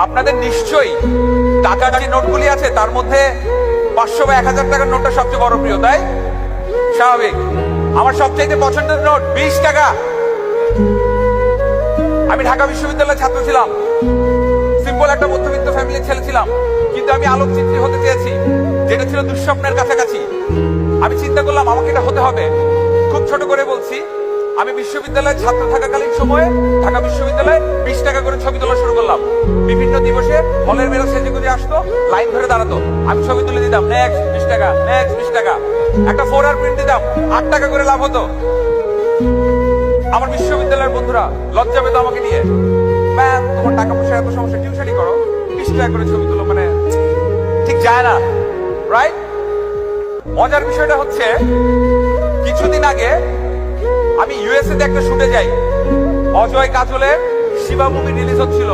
আপনাদের নিশ্চয়ই টাকার যে নোটগুলি আছে তার মধ্যে 500 বা 1000 টাকার নোটটা সবচেয়ে বড় প্রিয়, তাই স্বাভাবিক। আমার সবচাইতে পছন্দের নোট 20 টাকা। আমি ঢাকা বিশ্ববিদ্যালয়ের ছাত্র ছিলাম, সিম্পল একটা মধ্যবিত্ত ফ্যামিলির ছেলে ছিলাম, কিন্তু আমি আলোকচিত্রী হতে চেয়েছি, যেটা ছিল দুঃস্বপ্নের কাছাকাছি। আমি চিন্তা করলাম আমাকে এটা হতে হবে। খুব ছোট করে বলছি, আমি বিশ্ববিদ্যালয়ের ছাত্র থাকাকালীন সময়ে ঢাকা বিশ্ববিদ্যালয়ে 20 টাকা করে ছবি তোলা শুরু করলাম। বিভিন্ন দিবসে হলের মেয়েরা সেজে গুজে আসতো, লাইন ধরে দাঁড়াতো, আমি ছবি তুলে দিতাম, নেক্সট 20 টাকা, নেক্সট 20 টাকা। একটা 4R প্রিন্ট দিতাম, 8 টাকা করে লাভ হতো। আমার বিশ্ববিদ্যালয়ের বন্ধুরা লজ্জা পেত আমাকে নিয়ে, ম্যাম তোমার টাকা পয়সা এত সমস্যা, টিউশনই করো, 20 টাকা করে ছবি তুলো, মানে ঠিক যায় না, রাইট? মজার বিষয়টা হচ্ছে, কিছুদিন আগে আমি ইউএসএ তে একটা শুটে যাই। অজয় কাজলের শিবা মুভি রিলিজ হচ্ছিল।